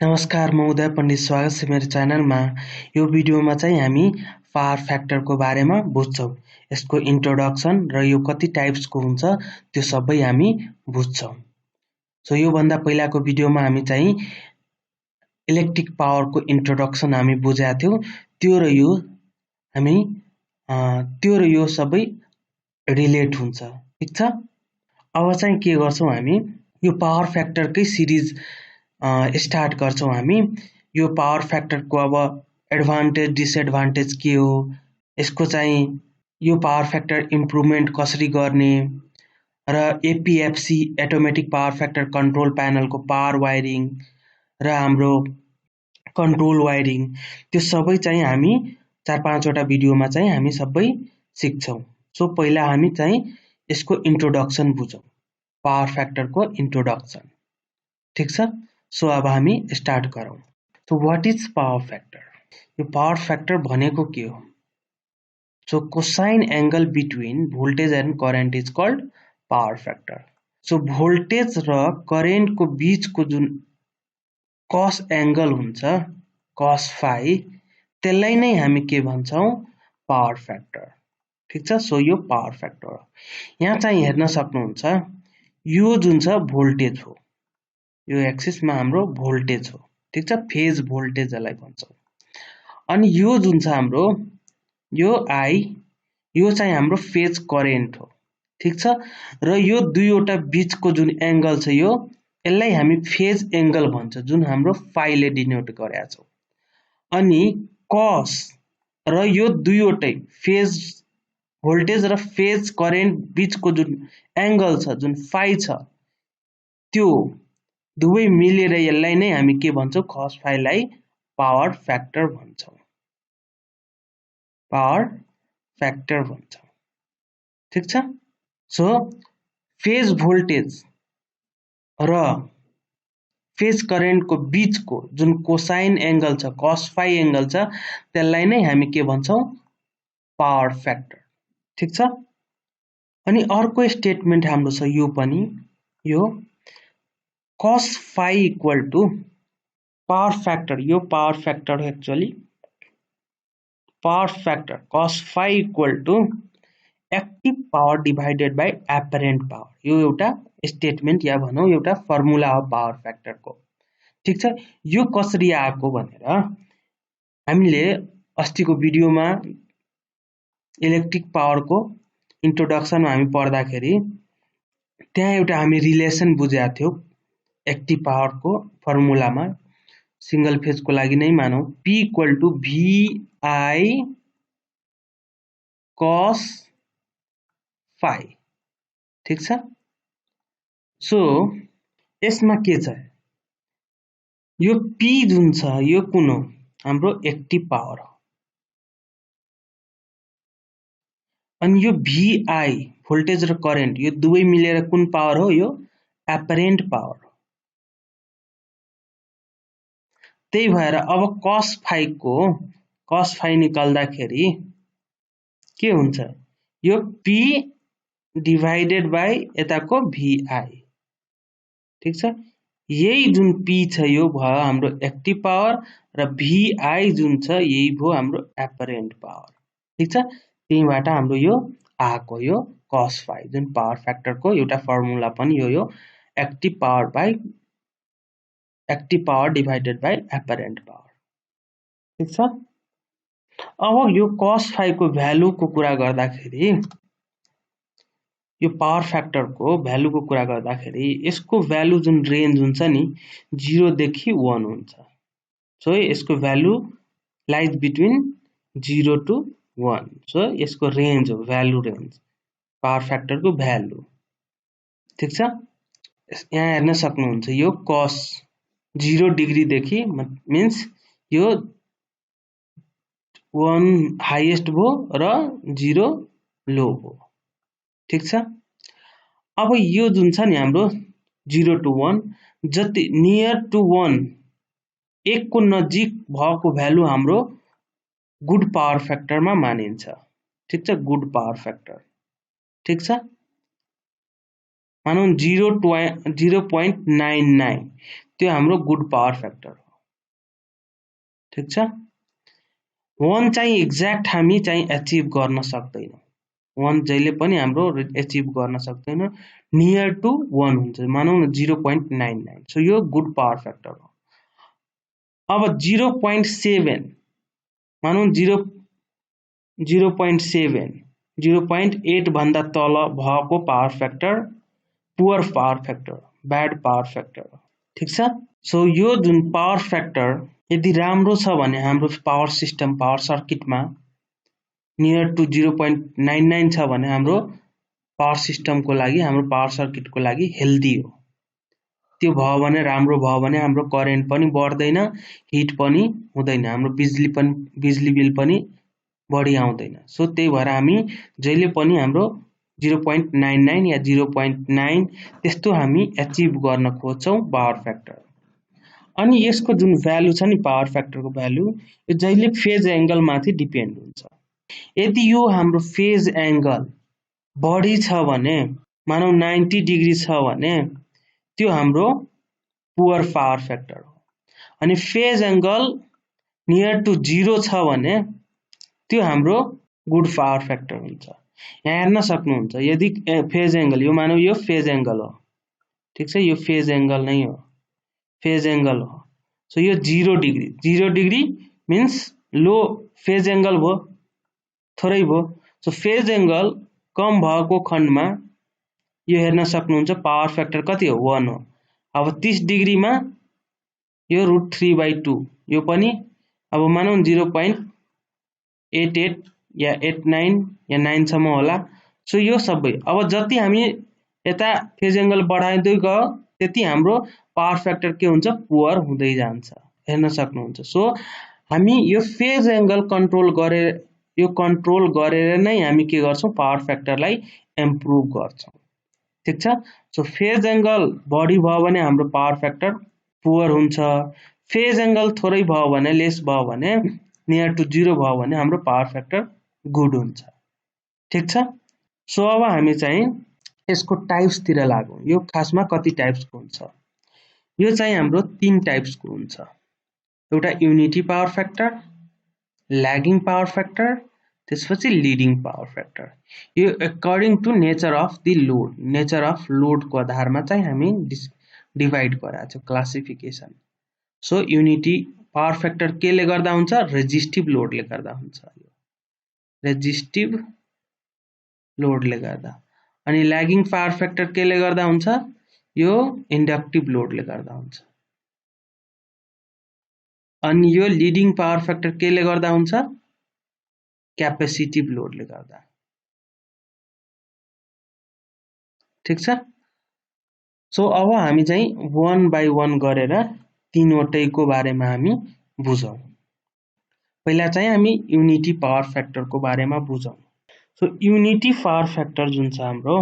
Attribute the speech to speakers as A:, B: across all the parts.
A: नमस्कार म उदय पण्डित स्वागत छ मेरो च्यानलमा। यो भिडियोमा चाहिँ हामी पावर फ्याक्टरको बारेमा बुझ्छौं। यसको इन्ट्रोडक्सन र यो कति टाइप्सको हुन्छ त्यो सबै हामी बुझ्छौं। सो यो भन्दा पहिलाको भिडियोमा हामी चाहिँ इलेक्ट्रिक पावरको इन्ट्रोडक्सन हामी बुझेका थियौं। त्यो र यो सबै रिलेट हुन्छ। ठीक छ? अब चाहिँ के गर्छौं हामी यो पावर फ्याक्टरकै सिरिज स्टार्ट गर्छौं हामी। यो पावर फ्याक्टरको अब एडभान्टेज डिसएडभान्टेज के हो, यसको चाहिँ यो पावर फ्याक्टर इम्प्रुभमेन्ट कसरी गर्ने र APFC automatic power factor control प्यानलको पावर वायरिङ र हाम्रो कन्ट्रोल वायरिङ त्यो सबै चाहिँ हामी 4-5 वटा भिडियोमा चाहिँ हामी सबै सिक्छौं। सो पहिला हामी चाहिँ यसको इन्ट्रोडक्सन बुझौं। पावर फ्याक्टरको इन्ट्रोडक्सन। ठीक छ? सो अब हामी स्टार्ट गरौं। So what is power factor? यो पावर फ्याक्टर भनेको के हो? So cosine angle between voltage and current is called power factor. So voltage र करेन्टको बीचको जुन कस एंगल हुन्छ, कस फाइ, त्यसलाई नै हामी के भन्छौं? Power factor. ठीक छ? सो यो पावर फ्याक्टर हो। यहाँ चाहिँ हेर्न सक्नुहुन्छ यो जुन छ भोल्टेज हो। यो एक्सिसमा हाम्रो भोल्टेज हो। ठीक छ? फेज भोल्टेज जसलाई भन्छौं। अनि यो जुन छ हाम्रो यो आई, यो चाहिँ हाम्रो फेज करेन्ट हो। ठीक छ? र यो दुईवटा बीचको जुन एंगल छ यो यसलाई हामी फेज एंगल भन्छ, जुन हाम्रो फाइले डिनोट गरेका छौं। अनि कस र यो दुईवटै फेज भोल्टेज र फेज करेन्ट बीचको जुन एंगल छ, जुन फाइ छ, त्यो दुवै मिलेर यसलाई नै हामी के भन्छौं? कस फाइलाई पावर फ्याक्टर भन्छौं। पावर फ्याक्टर भन्छौं। ठीक छ? सो फेज भोल्टेज र फेज करेन्टको बीचको जुन कोसाइन एंगल छ, कस फाइ एंगल छ, त्यसलाई नै हामी के भन्छौं? Power factor. ठीक छ? अनि अर्को स्टेटमेन्ट हाम्रो छ यो पनि, यो cos phi equal to power factor, यो power factor हो actually. power factor cos phi equal to active power divided by apparent power. यो एउटा स्टेटमेन्ट या भनौं एउटा फर्मुला हो पावर फ्याक्टरको। ठीक छ? यो कसरी आएको भनेर हामीले अस्तिको भिडियोमा इलेक्ट्रिक पावरको इन्ट्रोडक्सनमा हामी पढ्दाखेरि त्यहाँ एउटा हामी रिलेसन बुझेका थियौं। एक्टिभ पावरको फर्मुलामा सिंगल फेजको लागि नै मानौं P equal to VI cos phi। ठीक छ? सो यसमा के छ? यो P जुन छ यो कुन हो? हाम्रो एक्टिभ पावर हो। अनि यो VI भोल्टेज र करेन्ट यो दुवै मिलेर कुन पावर हो? यो एपरेन्ट पावर हो। त्यही भएर अब cos phi निकाल्दाखेरि के हुन्छ? यो P डिवाइडेड बाइ यताको VI। ठीक छ? यही जुन P छ यो भयो हाम्रो एक्टिभ पावर र VI जुन छ यही भयो हाम्रो एपरेन्ट पावर। ठीक छ? त्यहीबाट हाम्रो यो आएको यो cos phi जुन पावर फ्याक्टरको एउटा फर्मुला पनि यो active power divided by apparent power. ठीक छ? अब यो cos phi को भ्यालुको कुरा गर्दाखेरि, यो पावर फ्याक्टरको भ्यालुको कुरा गर्दाखेरि यसको भ्यालु जुन रेन्ज हुन्छ नि 0 देखि 1 हुन्छ। सो यसको value lies between 0 to 1। So यसको रेन्ज हो, भ्यालु रेन्ज पावर फ्याक्टरको भ्यालु। ठीक छ? यहाँ हेर्न सक्नुहुन्छ यो cos 0 डिग्री देखि मिन्स यो 1 हाईएस्ट भो र 0 लो भो। ठीक छ? अब यो जुन छ नि हाम्रो 0 टु 1 जति नियर टु 1 1 को नजिक भएको भ्यालु हाम्रो गुड पावर फ्याक्टरमा मानिन्छ। ठीक छ? Good power factor. ठीक छ? मानौं 0.99 त्यो हाम्रो गुड पावर फ्याक्टर हो। ठीक छ। 1 चाहिँ एक्ज्याक्ट हामी चाहिँ एचिभ गर्न सक्दैनौँ। 1 जहिले पनि हाम्रो एचिभ गर्न सक्दैन, नियर टु 1 हुन्छ, मानौँ न 0.99। सो यो गुड पावर फ्याक्टर हो। अब 0.7 मानौँ 0.7 0.8 भन्दा तल भएको power factor poor power factor, bad power factor. ठीक छ। सो यो जुन पावर फ्याक्टर यदि राम्रो छ भने हाम्रो पावर सिस्टम पावर सर्किटमा नियर टु 0.99 छ भने हाम्रो पावर सिस्टमको लागि, हाम्रो पावर सर्किटको लागि हेल्दी हो। त्यो भयो भने, राम्रो भयो भने हाम्रो करेन्ट पनि बढ्दैन, हिट पनि हुँदैन, हाम्रो बिजुली बिल पनि बढी आउँदैन। सो त्यही भएर हामी जहिले पनि हाम्रो 0.99 या 0.9 त्यस्तो हामी एचिभ गर्न खोज्छौँ पावर फ्याक्टर। अनि यसको जुन भ्यालु छ नि पावर फ्याक्टरको भ्यालु, यो जहिले फेज एंगल माथि डिपेन्ड हुन्छ। यदि यो हाम्रो फेज एंगल बढी छ भने, मानौ 90 डिग्री छ भने त्यो हाम्रो पुअर पावर फ्याक्टर हो। अनि फेज एंगल नियर टु 0 छ भने त्यो हाम्रो गुड पावर फ्याक्टर हुन्छ। यहाँ हेर्न सक्नुहुन्छ, यदि फेज एंगल, यो मानौ यो फेज एंगल हो, ठीक छ, यो फेज एंगल नै हो, फेज एंगल हो। सो यो 0 degree, 0 degree means low phase angle भयो, थोरै भयो। सो फेज एंगल कम भएको खण्डमा यो हेर्न सक्नुहुन्छ पावर फ्याक्टर कति हो, 1 हो। अब 30 डिग्रीमा यो √3/2, यो पनि अब मानौ 0.88 या 89 या 9 सम्म होला। सो यो सबै अब जति हामी यता फेज एंगल बढाउँदै गयो त्यति हाम्रो पावर फ्याक्टर के हुन्छ, पुअर हुँदै जान्छ, हेर्न सक्नुहुन्छ। सो हामी यो फेज एंगल कन्ट्रोल गरेर नै हामी के गर्छौं, पावर फ्याक्टरलाई इम्प्रुभ गर्छौं। ठीक छ। सो फेज एंगल बढी भयो भने हाम्रो पावर फ्याक्टर पुअर हुन्छ, फेज एंगल थोरै भयो भने, लेस भयो भने, नियर टु 0 भयो भने हाम्रो पावर फ्याक्टर गुड हुन्छ। ठीक छ। सो अब हामी चाहिँ यसको टाइप्स तिर लागौं। यो खासमा कति टाइप्सको हुन्छ, यो चाहिँ हाम्रो 3 टाइप्सको हुन्छ। एउटा unity power factor, lagging power factor, त्यसपछि लिडिङ पावर फ्याक्टर। यो according to nature of the load, nature of लोडको आधारमा चाहिँ हामी डिभाइड गराएको छौं, classification. So unity power factor केले गर्दा हुन्छ, रेजिस्टिभ लोडले गर्दा हुन्छ, रेजिस्टिभ लोडले गर्दा। अनि ल्यागिङ पावर फ्याक्टर केले गर्दा हुन्छ, यो इन्डक्टिभ लोडले गर्दा हुन्छ। अनि यो लिडिङ पावर फ्याक्टर केले गर्दा हुन्छ, क्यापेसिटिभ लोडले गर्दा। ठीक छ। सो अब हामी चाहिँ 1 बाइ 1 गरेर तीनवटैको बारेमा हामी बुझौं। पहिला चाहिँ हामी युनिटी पावर फ्याक्टरको बारेमा बुझौं। सो युनिटी पावर फ्याक्टर जुन छ हाम्रो,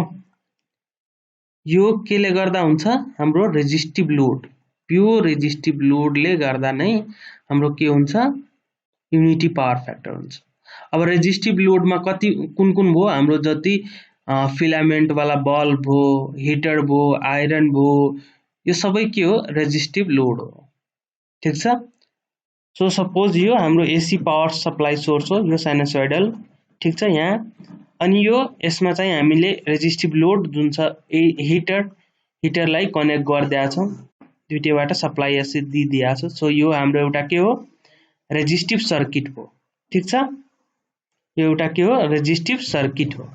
A: यो केले गर्दा हुन्छ, हाम्रो रेजिस्टिभ लोड, प्योर रेजिस्टिभ लोडले गर्दा नै हाम्रो के हुन्छ, युनिटी पावर फ्याक्टर हुन्छ। अब रेजिस्टिभ लोडमा कति कुन भयो, हाम्रो जति फिलामेन्ट वाला बल्ब भो, हिटर भो, आइरन भो, यो सबै के हो, रेजिस्टिभ लोड हो। ठीक छ। सो सपोज यो हाम्रो एसी पावर सप्लाई सोर्स हो, यो साइनोसोइडल, ठीक छ यहाँ। अनि यो यसमा चाहिँ हामीले रेजिस्टिभ लोड जुन छ हिटरलाई कनेक्ट गरिदिएका छौं, दुईटैबाट सप्लाई यसरी दिइदिएको छ। सो यो हाम्रो एउटा के हो, रेजिस्टिभ सर्किट हो। ठीक छ, यो एउटा के हो, रेजिस्टिभ सर्किट हो।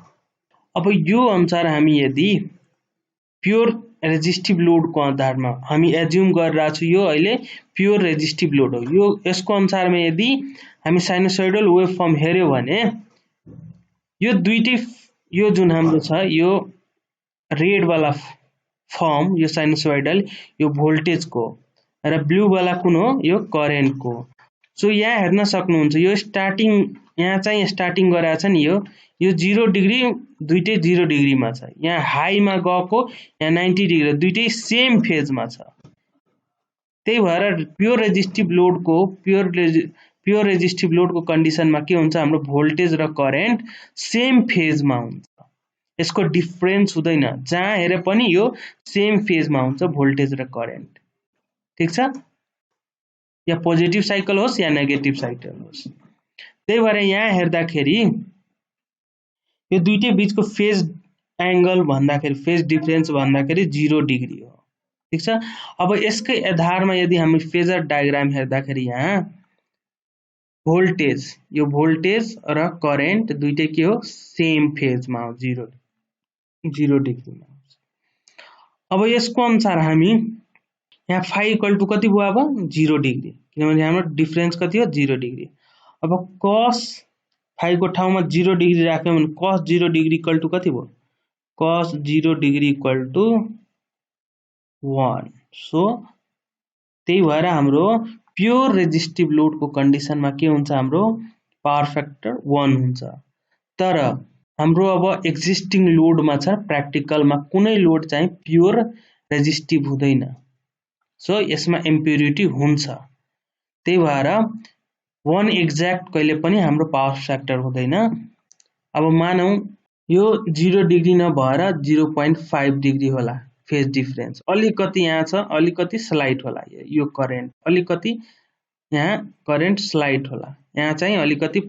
A: अब यो अनुसार हामी यदि प्योर रेजिस्टिभ लोडको आधारमा हामी एज्युम गरिरहेको छु, यो अहिले प्योर रेजिस्टिभ लोड हो, यो यसको अनुसारमा यदि हामी साइनोसोइडल वेभ फर्म हेर्यो भने यो दुईटै, यो जुन हाम्रो छ यो रेड वाला फर्म, यो साइनोसोइडल, यो भोल्टेजको, र ब्लू वाला कुन हो, यो करेन्टको। सो यहाँ हेर्न सक्नुहुन्छ, यो स्टार्टिङ, यहाँ चाहिँ स्टार्टिङ गराएको छ नि, यो 0 डिग्री, दुईटै 0 डिग्रीमा छ। यहाँ हाईमा गएको, यहाँ 90 डिग्री, दुईटै सेम फेजमा छ। त्यही भएर प्योर रेजिस्टिभ लोडको कन्डिसनमा के हुन्छ, हाम्रो भोल्टेज र करेन्ट सेम फेजमा हुन्छ, यसको डिफरेन्स हुँदैन, जहाँ हेरे पनि यो सेम फेजमा हुन्छ भोल्टेज र करेन्ट। ठीक छ, या पोजिटिभ साइकल होस् या नेगेटिभ साइकल होस्। त्यही भएर यहाँ हेर्दाखेरि यो दुईटै बीचको फेज एंगल भन्दाखेरि फेज डिफरेन्स भन्दाखेरि 0 डिग्री हो। ठीक छ, अब यसकै आधारमा यदि हामी फेजर डायग्राम हेर्दाखेरि यहाँ भोल्टेज, यो भोल्टेज र करेन्ट दुईटै के हो, सेम फेजमा हो, 0 डिग्रीमा। अब यसको अनुसार हामी यहाँ फाइ इक्वल टु कति भयो, अब 0 डिग्री, किनभने हाम्रो डिफरेन्स कति हो, 0 डिग्री। अब कस फाइको ठाउँमा 0 डिग्री राख्यौँ भने कस 0 डिग्री इक्वल टु कति भयो, कस 0 डिग्री इक्वल टु 1। सो त्यही भएर हाम्रो प्योर रेजिस्टिभ लोडको कन्डिसनमा के हुन्छ, हाम्रो पावर फ्याक्टर 1 हुन्छ। तर हाम्रो अब एक्जिस्टिङ लोडमा छ, प्र्याक्टिकलमा कुनै लोड चाहिँ प्योर रेजिस्टिभ हुँदैन। सो यसमा इम्प्युरिटी हुन्छ। त्यही भएर 1 एक्ज्याक्ट कहिले पनि हाम्रो पावर फ्याक्टर हुँदैन। अब मानौँ यो 0 डिग्री नभएर 0.5 डिग्री होला फेज डिफरेन्स, अलिकति यहाँ छ, अलिकति स्लाइट होला, यो करेन्ट अलिकति यहाँ करेन्ट स्लाइट होला, यहाँ चाहिँ अलिकति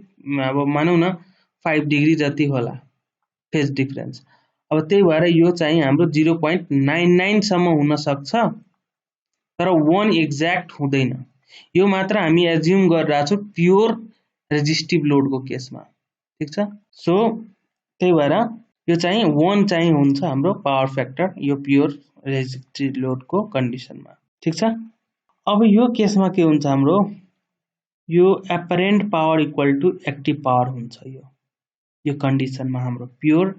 A: अब मानौँ न 5 डिग्री जति होला फेज डिफरेन्स। अब त्यही भएर यो चाहिँ हाम्रो 0.99 सम्म हुन सक्छ, तर 1 एक्ज्याक्ट हुँदैन। यो मात्र हामी एज्युम गरिरहेको छौँ प्योर रेजिस्टिभ लोडको केसमा। ठीक छ, सो त्यही भएर यो चाहिँ 1 चाहिँ हुन्छ हाम्रो पावर फ्याक्टर यो प्योर रेजिस्टिभ लोडको कन्डिसनमा। ठीक छ, अब यो केसमा के हुन्छ, हाम्रो यो apparent power equal to active power हुन्छ। यो कन्डिसनमा हाम्रो प्योर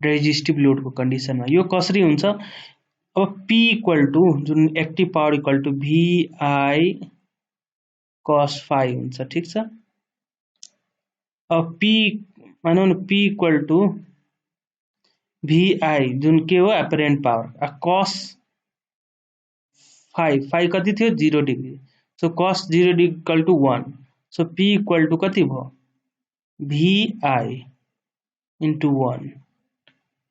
A: रेजिस्टिभ लोडको कन्डिसनमा यो कसरी हुन्छ, अब P इक्वल टु जुन active power equal to VI cos phi हुन्छ। ठीक छ, अब P मानौँ न P इक्वल टु VI जुन के हो, एपरेन्ट पावर, cos phi कति थियो, 0 degree. So cos 0 degree equal to 1। So P equal to कति भयो, VI इन्टु 1।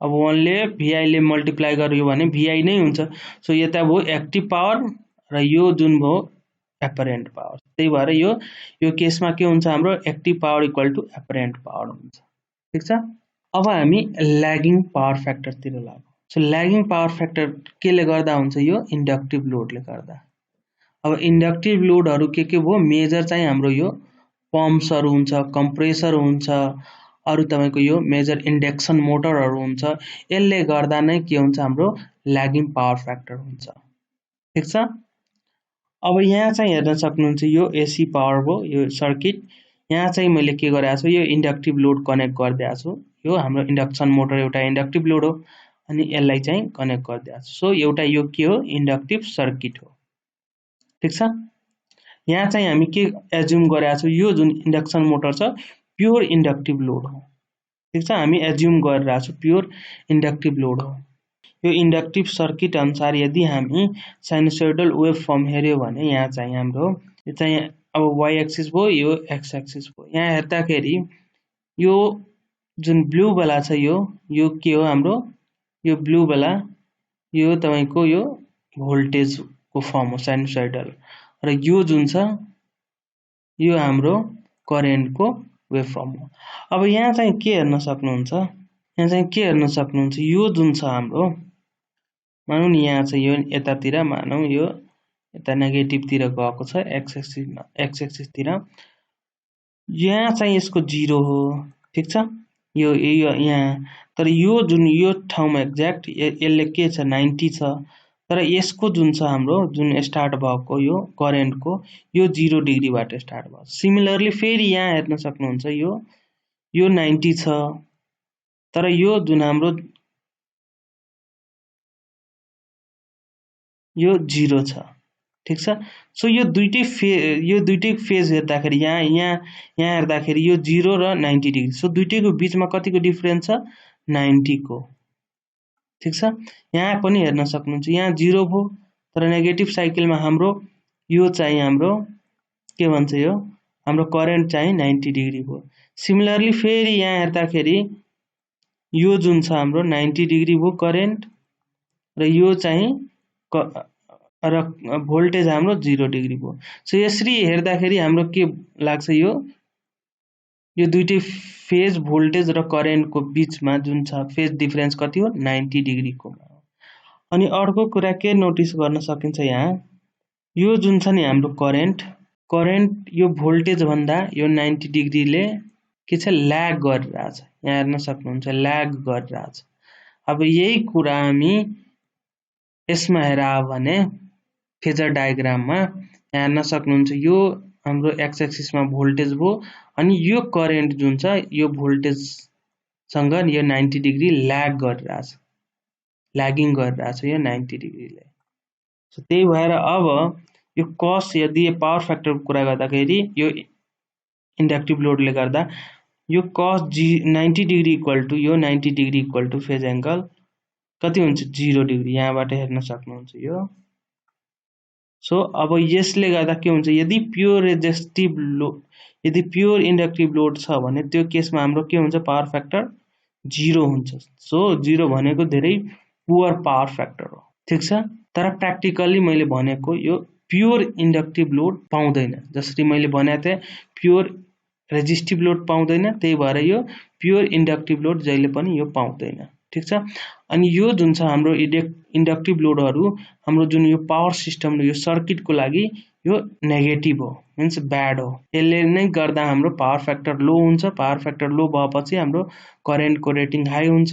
A: अब 1 ले VI ले मल्टिप्लाई गर्यो भने VI नै हुन्छ। सो यता भयो एक्टिभ पावर र यो जुन भयो एपरेन्ट पावर। त्यही भएर यो केसमा के हुन्छ, हाम्रो active power equal to apparent power हुन्छ। ठीक छ, अब हामी ल्यागिङ पावर फ्याक्टरतिर लागौँ। सो ल्यागिङ पावर फ्याक्टर केले गर्दा हुन्छ, यो इन्डक्टिभ लोडले गर्दा। अब इन्डक्टिभ लोडहरू के भयो, मेजर चाहिँ हाम्रो यो पम्प्सहरू हुन्छ, कम्प्रेसर हुन्छ, अरु तपाईको यो मेजर इन्डक्सन मोटरहरू हुन्छ। यसले गर्दा नै के हुन्छ, हाम्रो ल्यागिङ पावर फ्याक्टर हुन्छ। ठीक छ, अब यहाँ चाहिँ हेर्न सक्नुहुन्छ यो एसी पावर भयो, यो सर्किट। यहाँ चाहिँ मैले के गरेको छु, यो इन्डक्टिभ लोड कनेक्ट गरिदिएको छु। यो हाम्रो इन्डक्सन मोटर एउटा इन्डक्टिभ लोड हो, अनि यसलाई चाहिँ कनेक्ट गरिदिएको छु। सो एउटा यो के हो, इन्डक्टिभ सर्किट हो। ठीक छ, यहाँ चाहिँ हामी के एज्युम गरेका छौँ, यो जुन इन्डक्सन मोटर छ प्योर इन्डक्टिभ लोड हो। ठीक छ, हामी एज्युम गरिरहेको छौँ प्योर इन्डक्टिभ लोड हो। यो इन्डक्टिभ सर्किट अनुसार यदि हामी साइनोसोइडल वेभ फर्म हेर्यो भने यहाँ चाहिँ हाम्रो यो चाहिँ अब वाइ एक्सिस भयो, यो एक्स एक्सिस भयो। यहाँ हेर्दाखेरि यो जुन ब्लू वाला छ यो के हो, हाम्रो यो ब्लू वाला यो तपाईको यो भोल्टेज को फर्म हो साइनोसोइडल, र यो जुन छ यो हाम्रो करेन्ट को वेभ फर्म हो। अब यहाँ चाहिँ के हेर्न सक्नुहुन्छ, यहाँ चाहिँ के हेर्न सक्नुहुन्छ, यो जुन छ हाम्रो मानौँ नि यहाँ चाहिँ यो यतातिर मानौँ यो यता नेगेटिभ तिर गएको छ एक्स एक्सिस तिर, यहाँ चाहिँ यसको 0 हो। ठीक छ, यो यहाँ, तर यो जुन यो ठाउँमा एक्ज्याक्ट यसले के छ 90 छ, तर यसको जुन छ हाम्रो जुन स्टार्ट भएको यो करेन्ट को यो 0 डिग्री बाट स्टार्ट भयो। सिमिलरली फेरि यहाँ हेर्न सक्नुहुन्छ यो 90 छ, तर यो जुन हाम्रो यो 0 छ। ठीक छ, सो यो दुईटै फेज हेर्दाखेरि यहाँ हेर्दाखेरि यो 0 र 90 डिग्री, सो दुईटैको बीचमा कतिको डिफरेन्स छ, 90 को। ठीक छ, यहाँ पनि हेर्न सक्नुहुन्छ यहाँ 0 भयो, तर नेगेटिभ साइकलमा हाम्रो यो चाहिँ हाम्रो के भन्छ, यो हाम्रो करेन्ट चाहिँ 90 डिग्री भयो। सिमिलरली फेरि यहाँ हेर्दाखेरि यो जुन छ हाम्रो 90 डिग्री भयो करेन्ट, र यो चाहिँ र भोल्टेज हाम्रो 0 डिग्री भयो। सो यसरी हेर्दाखेरि हाम्रो के लाग्छ, यो दुईटै फेज भोल्टेज र करेन्टको बिचमा जुन छ फेज डिफरेन्स कति हो, 90 डिग्रीको। अनि अर्को कुरा के नोटिस गर्न सकिन्छ, यहाँ यो जुन छ नि हाम्रो करेन्ट यो भोल्टेज भन्दा यो 90 डिग्रीले के छ, ल्याग गरिरहेछ। यहाँ हेर्न सक्नुहुन्छ ल्याग गरिरहेछ। अब यही कुरा हामी यसमा हेरा भने फेजर डायग्राममा यहाँ हेर्न सक्नुहुन्छ, यो हाम्रो एक्स एक्सिसमा भोल्टेज भयो अनि यो करेन्ट जुन छ यो भोल्टेजसँग यो 90 डिग्री ल्याग गरिरहेछ, ल्यागिङ गरिरहेछ यो 90 डिग्रीले। सो त्यही भएर अब यो कस, यदि पावर फ्याक्टरको कुरा गर्दाखेरि यो इन्डक्टिभ लोडले गर्दा यो कस 90 डिग्री इक्वल टु यो 90 degree equal to phase angle कति हुन्छ, 0 डिग्री। यहाँबाट हेर्न सक्नुहुन्छ यो। सो अब यसले गर्दा के हुन्छ, यदि प्योर रेजिस्टिभ लोड, यदि प्योर इन्डक्टिभ लोड छ भने त्यो केसमा हाम्रो के हुन्छ, पावर फ्याक्टर 0 हुन्छ। सो 0 भनेको धेरै पुअर पावर फ्याक्टर हो, ठिक छ। तर प्र्याक्टिकल्ली मैले भनेको यो प्योर इन्डक्टिभ लोड पाउँदैन। जसरी मैले भनेको थिएँ प्योर रेजिस्टिभ लोड पाउँदैन, त्यही भएर यो प्योर इन्डक्टिभ लोड जहिले पनि यो पाउँदैन, ठिक छ। अनि यो जुन छ हाम्रो इन्डक्टिभ लोडहरू, हाम्रो जुन यो पावर सिस्टम यो सर्किटको लागि यो नेगेटिभ हो, मिन्स ब्याड हो। यसले नै गर्दा हाम्रो पावर फ्याक्टर लो हुन्छ। पावर फ्याक्टर लो भएपछि हाम्रो करेन्टको रेटिङ हाई हुन्छ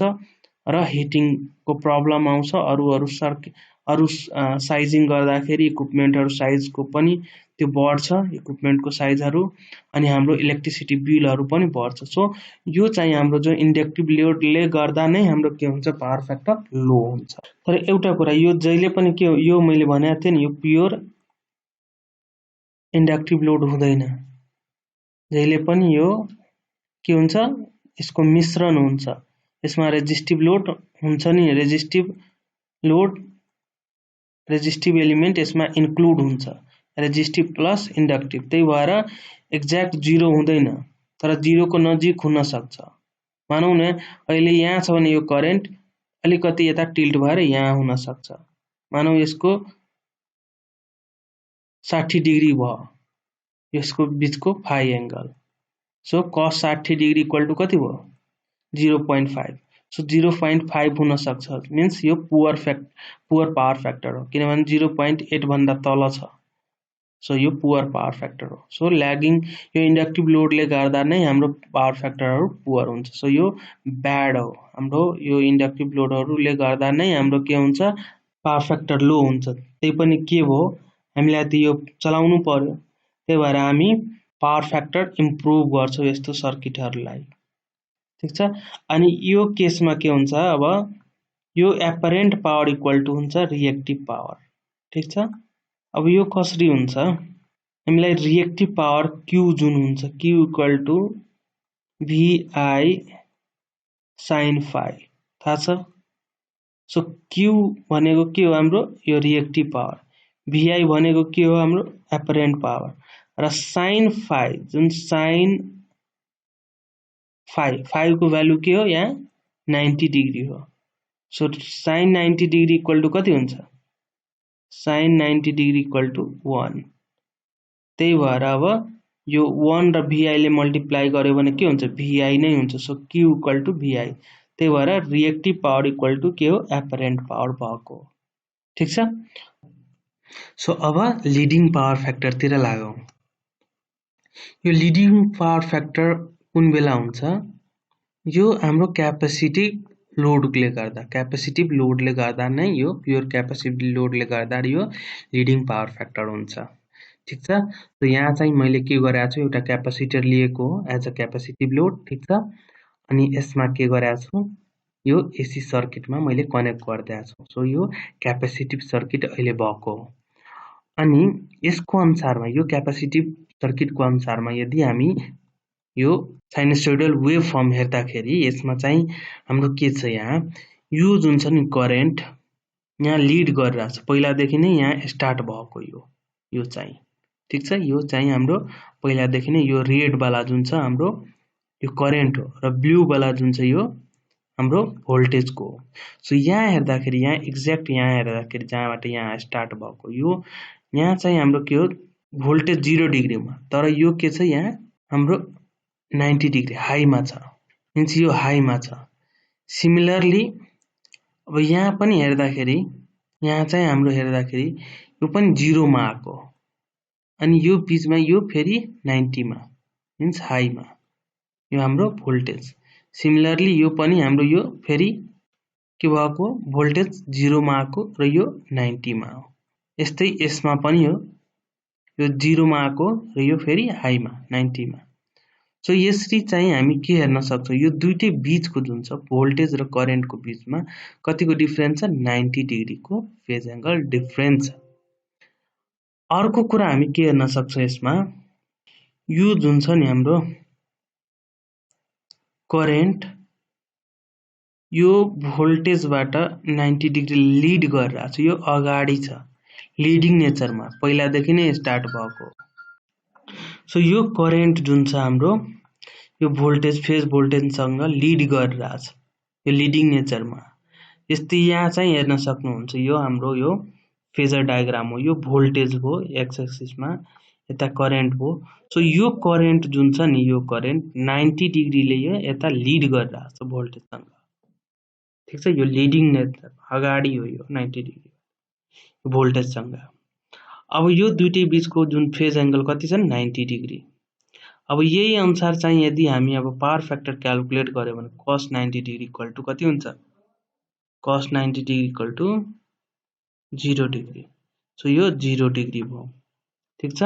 A: र हिटिङको प्रब्लम आउँछ। अरू साइजिङ गर्दाखेरि इक्विपमेन्टहरू साइजको पनि त्यो बढ्छ, इक्विपमेन्टको साइजहरू, अनि हाम्रो इलेक्ट्रिसिटी बिलहरू पनि बढ्छ। सो यो चाहिँ हाम्रो जो इन्डक्टिभ लोडले गर्दा नै हाम्रो के हुन्छ, पावर फ्याक्टर लो हुन्छ। तर एउटा कुरा, यो जहिले पनि के हो, यो मैले भनेको थिएँ नि, यो प्योर इन्डक्टिभ लोड हुँदैन। जहिले पनि यो के हुन्छ, यसको मिश्रण हुन्छ। यसमा रेजिस्टिभ लोड हुन्छ नि, रेजिस्टिभ एलिमेन्ट यसमा इन्क्लुड हुन्छ, रेजिस्टिभ प्लस इन्डक्टिभ। त्यही भएर एक्ज्याक्ट 0 हुँदैन, तर 0 को नजिक हुन सक्छ। मानौँ न अहिले यहाँ छ भने यो करेन्ट अलिकति यता टिल्ट भएर यहाँ हुन सक्छ। मानौँ यसको 60 डिग्री भयो, यसको बिचको फाइ एङ्गल। सो कस 60 डिग्री इक्वल टु कति भयो, 0.5। सो 0.5 हुन सक्छ, मिन्स यो पुअर पावर फ्याक्टर हो, किनभने 0.8 भन्दा तल छ। सो यो पुअर पावर फ्याक्टर हो। सो ल्यागिङ यो इन्डक्टिभ लोडले गर्दा नै हाम्रो पावर फ्याक्टरहरू पुअर हुन्छ। सो यो ब्याड हो। हाम्रो यो इन्डक्टिभ लोडहरूले गर्दा नै हाम्रो के हुन्छ, पावर फ्याक्टर लो हुन्छ। त्यही पनि के भयो, हामीलाई त यो चलाउनु पर्यो, त्यही भएर हामी पावर फ्याक्टर इम्प्रुभ गर्छौँ यस्तो सर्किटहरूलाई, ठिक छ। अनि यो केसमा के हुन्छ, अब यो एपरेन्ट पावर इक्वल टु हुन्छ रिएक्टिभ पावर, ठिक छ। अब यो कसरी हुन्छ, हामीलाई रिएक्टिभ पावर क्यू जुन हुन्छ, Q equal to VI sin phi थाहा छ। सो क्यू भनेको के हो, हाम्रो यो रिएक्टिभ पावर, VI भनेको के हो, हाम्रो एपरेन्ट पावर, र साइन फाइ जुन साइन फाइ को भ्यालु के हो, यहाँ 90 डिग्री हो। So sine 90 degree equal to कति हुन्छ, साइन 90 डिग्री इक्वल टु 1। त्यही भएर अब यो 1 र VI ले मल्टिप्लाई गर्यो भने के हुन्छ, VI नै हुन्छ। So Q equal to VI। त्यही भएर रिएक्टिभ पावर इक्वल टु के हो, एपरेन्ट पावर भएको, ठिक छ। सो अब लिडिङ पावर फ्याक्टरतिर लागौँ। यो लिडिङ पावर फ्याक्टर कुन बेला हुन्छ, यो हाम्रो क्यापेसिटिभ लोडले गर्दा नै यो प्योर क्यापेसिटिभ लोडले गर्दा यो लिडिङ पावर फ्याक्टर हुन्छ, ठिक छ। तो यहाँ चाहिँ मैले के गरेको छु, एउटा क्यापेसिटर लिएको हो एज अ क्यापेसिटिभ लोड, ठिक छ। अनि यसमा के गरेको छु, यो एसी सर्किटमा मैले कनेक्ट गरिदिएको छु। सो यो क्यापेसिटिभ सर्किट अहिले भएको हो। अनि यसको अनुसारमा, यो क्यापेसिटिभ सर्किटको अनुसारमा यदि हामी यो साइनसोइडल वेभ फर्म हेर्दाखेरि यसमा चाहिँ हाम्रो के छ, यहाँ यो जुन छ नि करेन्ट यहाँ लिड गरिरहेछ, पहिलादेखि नै यहाँ स्टार्ट भएको यो चाहिँ, ठिक छ। यो चाहिँ हाम्रो पहिलादेखि नै यो रेड वाला जुन छ हाम्रो यो करेन्ट हो, र ब्लू वाला जुन छ यो हाम्रो भोल्टेजको हो। सो यहाँ हेर्दाखेरि यहाँ एक्ज्याक्ट यहाँ हेर्दाखेरि जहाँबाट यहाँ स्टार्ट भएको यो यहाँ चाहिँ हाम्रो के हो भोल्टेज 0 डिग्रीमा, तर यो के छ यहाँ हाम्रो 90 डिग्री हाईमा छ, मिन्स यो हाईमा छ। सिमिलरली अब यहाँ पनि हेर्दाखेरि यहाँ चाहिँ हाम्रो हेर्दाखेरि यो पनि 0 मा आएको, अनि यो बीचमा यो फेरि 90 मा, मिन्स हाईमा यो हाम्रो भोल्टेज। सिमिलरली यो पनि हाम्रो यो फेरि के भएको भोल्टेज 0 मा आएको र यो 90 मा हो। यस्तै यसमा पनि हो, यो 0 मा आएको र यो फेरि हाईमा 90 मा। सो यसरी चाहिँ हामी के हेर्न सक्छौं, यो दुईटै बीचको जुन छ भोल्टेज र करेन्टको बीचमा कतिको डिफरेन्स छ 90 डिग्रीको फेज एंगल डिफरेन्स छ। अर्को कुरा हामी के हेर्न सक्छौं यसमा, यो जुन छ नि हाम्रो करेन्ट यो भोल्टेजबाट 90 डिग्री लिड गरिरहेको छ, यो अगाडि छ लिडिङ नेचरमा पहिलादेखि नै स्टार्ट भएको। सो यो करेन्ट जुन छ हाम्रो यो भोल्टेज फेज भोल्टेजसँग लिड गरिरहेछ यो लिडिङ नेचरमा। यस्तै यहाँ चाहिँ हेर्न सक्नुहुन्छ यो हाम्रो यो फेजर डायग्राम हो, यो भोल्टेज हो एक्स एक्सिसमा, यता करेन्ट हो। सो यो करेन्ट जुन छ नि यो करेन्ट 90 डिग्रीले यो यता लिड गरिरहेछ भोल्टेजसँग, ठीक छ। यो लिडिङ नेचर अगाडि हो यो 90 डिग्री भोल्टेजसँग। अब यो दुईटै बीचको जुन फेज एंगल कति छ 90 डिग्री। अब यही अनुसार चाहिँ यदि हामी अब पावर फ्याक्टर क्याल्कुलेट गर्यो भने cos 90 डिग्री इक्वल टु कति हुन्छ, cos 90 degree equal to 0 degree. So यो 0 डिग्री भयो, ठीक छ।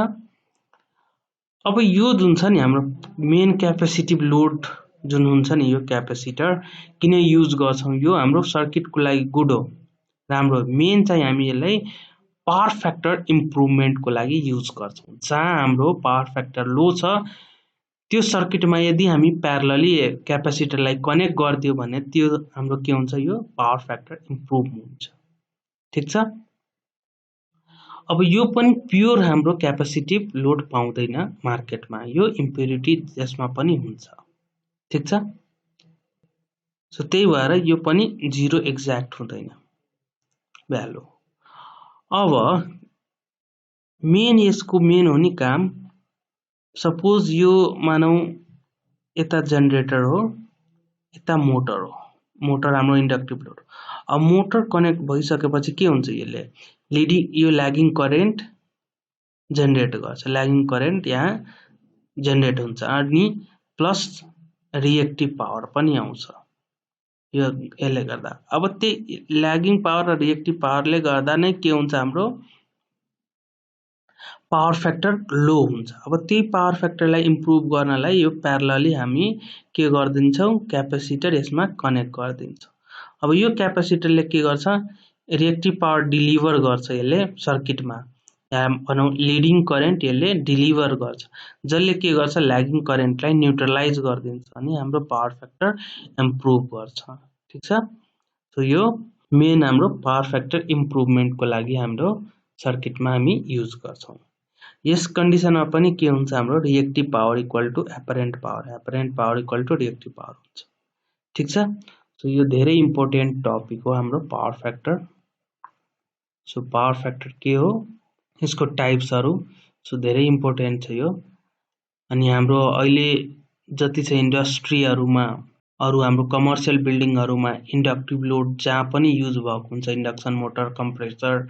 A: अब यो जुन छ नि हाम्रो मेन क्यापेसिटिभ लोड जुन हुन्छ नि यो क्यापेसिटर किन युज गर्छौं, यो हाम्रो सर्किटको लागि गुड हो, राम्रो। मेन चाहिँ हामी यसलाई पावर फ्याक्टर इम्प्रुभमेन्टको लागि युज गर्छौं। जहाँ हाम्रो पावर फ्याक्टर लो छ त्यो सर्किटमा यदि हामी प्यारलली क्यापेसिटरलाई कनेक्ट गर्दियो भने त्यो हाम्रो के हुन्छ, यो पावर फ्याक्टर इम्प्रुभ हुन्छ, ठीक छ। अब यो पनि प्योर हाम्रो क्यापेसिटिभ लोड पाउँदैन मार्केटमा, यो इम्प्युरिटी यसमा पनि हुन्छ, ठीक छ। सो त्यही भएर यो पनि 0 एक्ज्याक्ट हुँदैन भ्यालु। अब मेन यसको मेन हो नि काम, सपोज यो मानौ यता जेनरेटर हो यता मोटर हो, मोटर हाम्रो इन्डक्टिभ लोड। अब मोटर कनेक्ट भइसकेपछि के हुन्छ, यसले लिडिङ यो ल्यागिङ करेन्ट जेनरेट गर्छ, ल्यागिङ करेन्ट यहाँ जेनरेट हुन्छ, अनि प्लस रिएक्टिभ पावर पनि आउँछ यो यसले गर्दा। अब त्यही ल्यागिङ पावर र रिएक्टिभ पावरले गर्दा नै के हुन्छ, हाम्रो पावर फ्याक्टर लो हुन्छ। अब त्यही पावर फ्याक्टरलाई इम्प्रुभ गर्नलाई यो प्यारलली हामी के गर्दिन्छौं, क्यापेसिटर यसमा कनेक्ट गर्दिन्छौं। अब यो क्यापेसिटरले के गर्छ, रिएक्टिभ पावर डिलिभर गर्छ यसले सर्किटमा, या भनौं लिडिङ करेन्ट यसले डिलिभर गर्छ, जसले के गर्छ ल्यागिङ करेन्टलाई न्युट्रलाइज गरिदिन्छ अनि हाम्रो पावर फ्याक्टर इम्प्रुभ गर्छ, ठीक छ। सो यो मेन हाम्रो पावर फ्याक्टर इम्प्रुभमेन्टको लागि हाम्रो सर्किटमा हामी युज गर्छौं। यस कन्डिसनमा पनि के हुन्छ, हाम्रो reactive power equal to apparent power equal to reactive power हुन्छ, ठीक छ। सो यो धेरै इम्पोर्टेन्ट टपिक हो हाम्रो power factor. So power factor के हो, यसको टाइप्सहरु, सो धेरै इम्पोर्टेन्ट छ यो। अनि हाम्रो अहिले जति छ इन्डस्ट्रीहरुमा, अरु हाम्रो कमर्शियल बिल्डिङहरुमा इन्डक्टिभ लोड जहाँ पनि युज भएको हुन्छ, इन्डक्सन मोटर, कम्प्रेसर,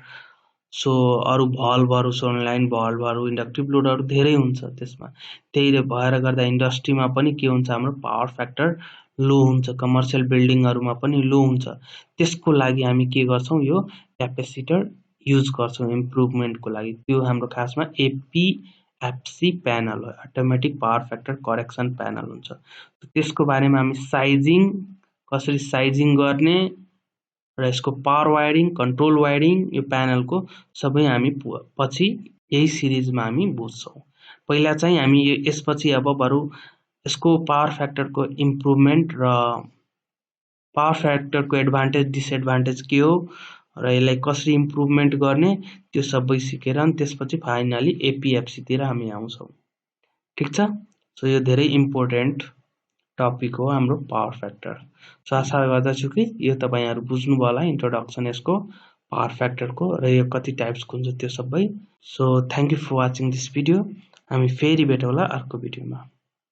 A: सो अरु भल्भहरु, सोलनोइड भल्भहरु, इन्डक्टिभ लोडहरु धेरै हुन्छ त्यसमा। त्यही भएर गर्दा इन्डस्ट्रीमा पनि के हुन्छ, हाम्रो पावर फ्याक्टर लो हुन्छ, कमर्शियल बिल्डिङहरुमा पनि लो हुन्छ। त्यसको लागि हामी के गर्छौं, यो क्यापेसिटर युज गर्छौं इम्प्रुभमेन्टको लागि। त्यो हाम्रो खासमा एपीएफसी प्यानल हो, automatic power factor correction panel हुन्छ। त्यसको बारेमा हामी साइजिङ, कसरी साइजिङ गर्ने र यसको पावर वायरिङ, कन्ट्रोल वायरिङ, यो प्यानलको सबै हामी पछि यही सिरिजमा हामी बुझ्छौं। पहिला चाहिँ हामी यसपछि अब बरु यसको पावर फ्याक्टरको इम्प्रुभमेन्ट र पावर फ्याक्टरको एडभान्टेज डिसएडभान्टेज के हो र यसलाई कसरी इम्प्रुभमेन्ट गर्ने त्यो सबै सिकेर अनि त्यसपछि फाइनली एपीएफसी तिर हामी आउँछौं, ठीक छ। सो यो धेरै इम्पोर्टेन्ट टपिक हो हाम्रो पावर फ्याक्टर। सो आशा गर्दछु कि यो तपाईहरु बुझ्नुभयो होला इन्ट्रोडक्सन यसको पावर फ्याक्टरको र यो कति टाइप्सको हुन्छ त्यो सबै। So thank you for watching this video. हामी फेरि भेटौँला अर्को भिडियोमा।